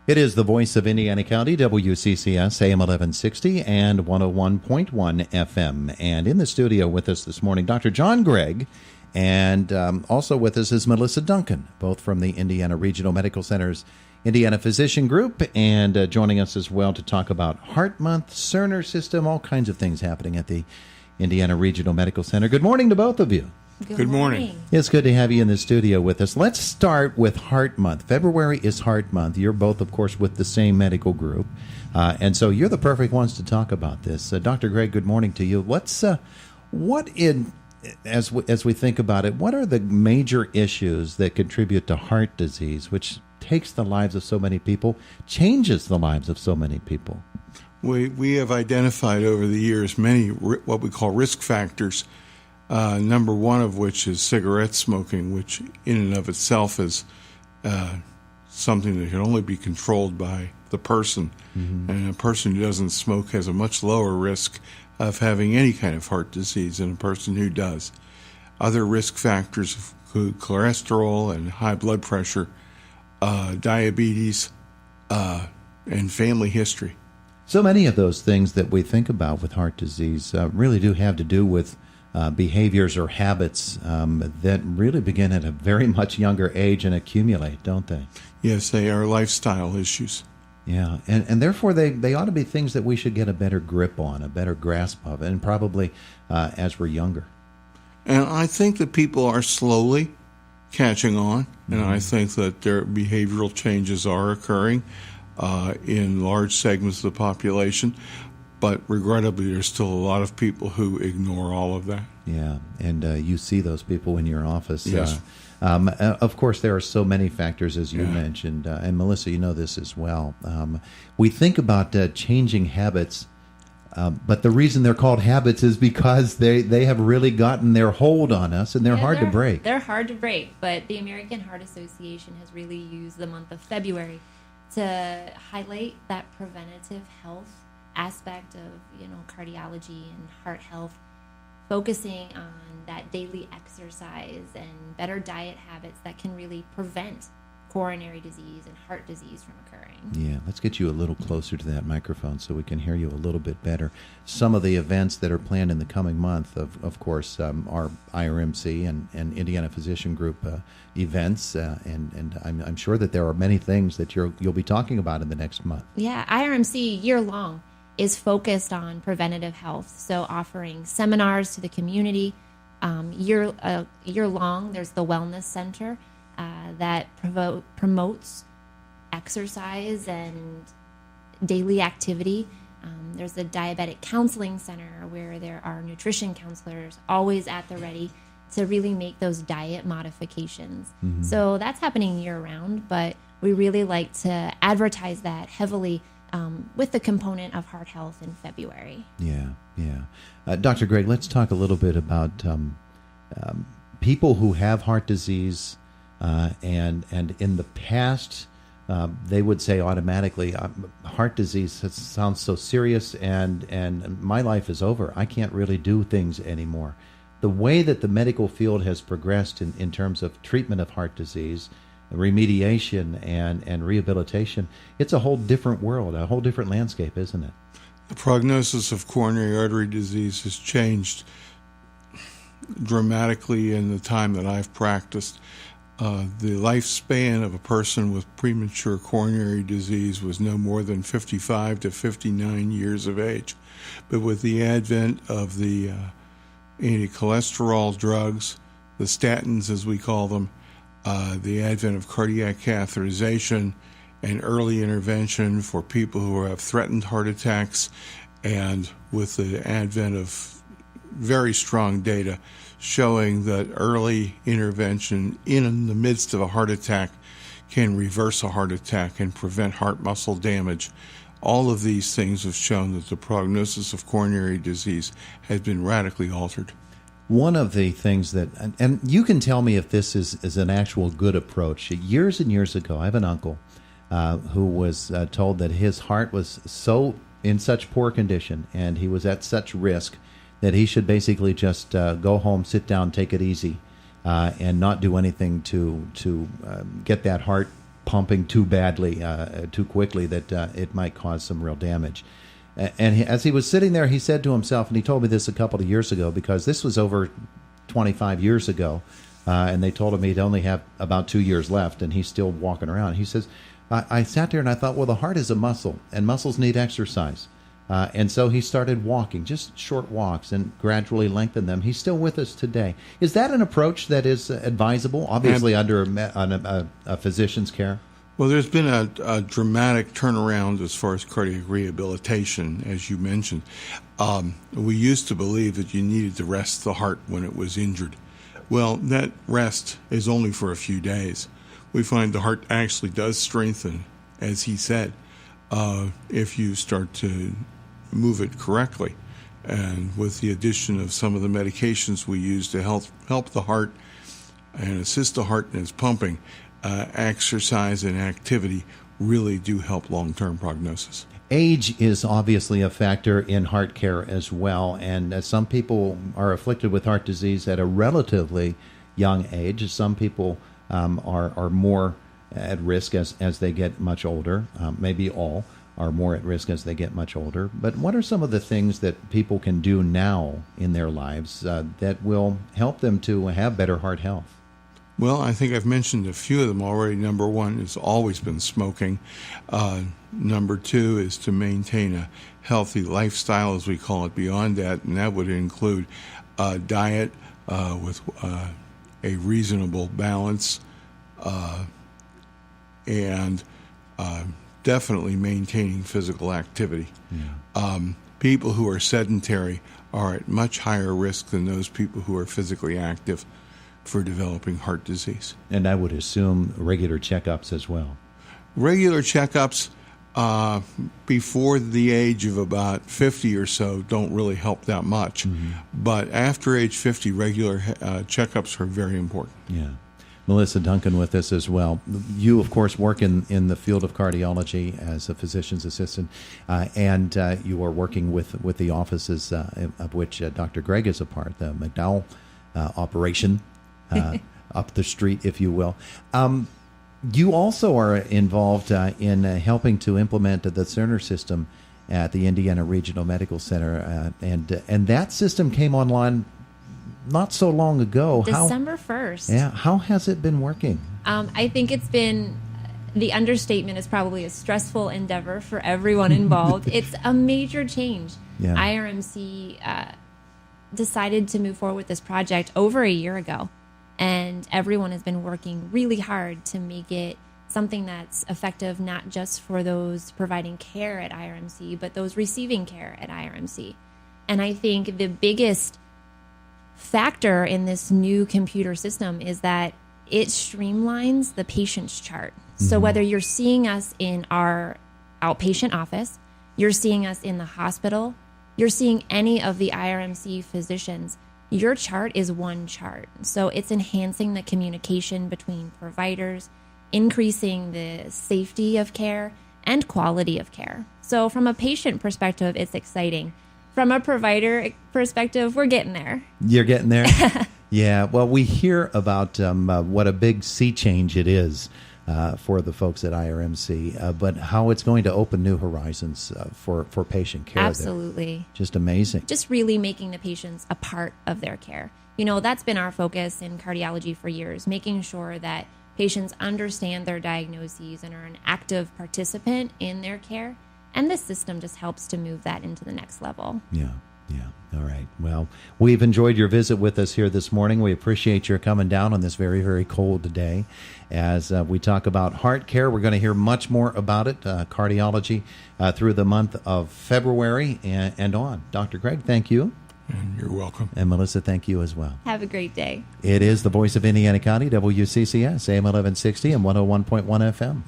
It is the voice of Indiana County, WCCS, AM 1160 and 101.1 FM. And in the studio with us this morning, Dr. John Gregg, and also with us is Melissa Duncan, both from the Indiana Regional Medical Center's Indiana Physician Group, and joining us as well to talk about Heart Month, Cerner system, all kinds of things happening at the Indiana Regional Medical Center. Good morning to both of you. Good morning. It's good to have you in the studio with us. Let's start with Heart Month. February is Heart Month. You're both, of course, with the same medical group. And so you're the perfect ones to talk about this. Dr. Gregg, good morning to you. As we think about it, what are the major issues that contribute to heart disease, which takes the lives of so many people, changes the lives of so many people? We have identified over the years many what we call risk factors. Number one of which is cigarette smoking, which in and of itself is something that can only be controlled by the person. Mm-hmm. And a person who doesn't smoke has a much lower risk of having any kind of heart disease than a person who does. Other risk factors include cholesterol and high blood pressure, diabetes, and family history. So many of those things that we think about with heart disease really do have to do with behaviors or habits that really begin at a very much younger age and accumulate, don't they? Yes, they are lifestyle issues. Yeah, and therefore they ought to be things that we should get a better grip on, a better grasp of, and probably as we're younger. And I think that people are slowly catching on, and I think that their behavioral changes are occurring in large segments of the population. But regrettably, there's still a lot of people who ignore all of that. Yeah, and you see those people in your office. Yes. Of course, there are so many factors, as you mentioned. And Melissa, you know this as well. We think about changing habits, but the reason they're called habits is because they have really gotten their hold on us, and they're hard to break. They're hard to break, but the American Heart Association has really used the month of February to highlight that preventative health aspect of cardiology and heart health, focusing on that daily exercise and better diet habits that can really prevent coronary disease and heart disease from occurring. Yeah, let's get you a little closer to that microphone so we can hear you a little bit better. Some of the events that are planned in the coming month, of course, are IRMC and Indiana Physician Group events, and I'm sure that there are many things that you'll be talking about in the next month. Yeah, IRMC year-long is focused on preventative health, so offering seminars to the community. Year-long, there's the Wellness Center that promotes exercise and daily activity. There's the Diabetic Counseling Center where there are nutrition counselors always at the ready to really make those diet modifications. Mm-hmm. So that's happening year-round, but we really like to advertise that heavily with the component of heart health in February. Yeah. Dr. Gregg, let's talk a little bit about people who have heart disease, and in the past, they would say automatically, heart disease sounds so serious, and my life is over. I can't really do things anymore. The way that the medical field has progressed in terms of treatment of heart disease, remediation and rehabilitation, it's a whole different world, a whole different landscape, isn't it? The prognosis of coronary artery disease has changed dramatically in the time that I've practiced. The lifespan of a person with premature coronary disease was no more than 55 to 59 years of age. But with the advent of the anti-cholesterol drugs, the statins as we call them, the advent of cardiac catheterization and early intervention for people who have threatened heart attacks, and with the advent of very strong data showing that early intervention in the midst of a heart attack can reverse a heart attack and prevent heart muscle damage. All of these things have shown that the prognosis of coronary disease has been radically altered. One of the things that, and you can tell me if this is an actual good approach. Years and years ago, I have an uncle who was told that his heart was in such poor condition and he was at such risk that he should basically just go home, sit down, take it easy, and not do anything to get that heart pumping too badly, too quickly, that it might cause some real damage. As he was sitting there, he said to himself, and he told me this a couple of years ago, because this was over 25 years ago, and they told him he'd only have about 2 years left, and he's still walking around. He says, I sat there and I thought, well, the heart is a muscle, and muscles need exercise. And so he started walking, just short walks, and gradually lengthened them. He's still with us today. Is that an approach that is advisable, obviously under a physician's care? Well, there's been a dramatic turnaround as far as cardiac rehabilitation, as you mentioned. We used to believe that you needed to rest the heart when it was injured. Well, that rest is only for a few days. We find the heart actually does strengthen, as he said, if you start to move it correctly. And with the addition of some of the medications we use to help the heart and assist the heart in its pumping, exercise and activity really do help long-term prognosis. Age is obviously a factor in heart care as well, and some people are afflicted with heart disease at a relatively young age. Some people are more at risk as they get much older. Maybe all are more at risk as they get much older. But what are some of the things that people can do now in their lives that will help them to have better heart health? Well, I think I've mentioned a few of them already. Number one has always been smoking. Number two is to maintain a healthy lifestyle, as we call it, beyond that, and that would include diet with a reasonable balance, and definitely maintaining physical activity. Yeah. People who are sedentary are at much higher risk than those people who are physically active for developing heart disease. And I would assume regular checkups as well. Regular checkups before the age of about 50 or so don't really help that much. Mm-hmm. But after age 50, regular checkups are very important. Yeah. Melissa Duncan with us as well. You, of course, work in the field of cardiology as a physician's assistant, and you are working with the offices of which Dr. Gregg is a part, the McDowell operation up the street, if you will. You also are involved in helping to implement the Cerner system at the Indiana Regional Medical Center, and that system came online not so long ago. December 1st. Yeah. How has it been working? I think it's been, the understatement is probably a stressful endeavor for everyone involved. It's a major change. Yeah. IRMC decided to move forward with this project over a year ago, and everyone has been working really hard to make it something that's effective not just for those providing care at IRMC, but those receiving care at IRMC. And I think the biggest factor in this new computer system is that it streamlines the patient's chart. Mm-hmm. So whether you're seeing us in our outpatient office, you're seeing us in the hospital, you're seeing any of the IRMC physicians, your chart is one chart. So it's enhancing the communication between providers, increasing the safety of care and quality of care. So from a patient perspective, it's exciting. From a provider perspective, we're getting there. You're getting there? Yeah. Well, we hear about what a big sea change it is for the folks at IRMC, but how it's going to open new horizons for patient care. Absolutely. There. Just amazing. Just really making the patients a part of their care. You know, that's been our focus in cardiology for years, making sure that patients understand their diagnoses and are an active participant in their care. And this system just helps to move that into the next level. Yeah. All right. Well, we've enjoyed your visit with us here this morning. We appreciate your coming down on this very, very cold day. As we talk about heart care, we're going to hear much more about it, cardiology, through the month of February and on. Dr. Gregg, thank you. And you're welcome. And Melissa, thank you as well. Have a great day. It is the voice of Indiana County, WCCS, AM 1160 and 101.1 FM.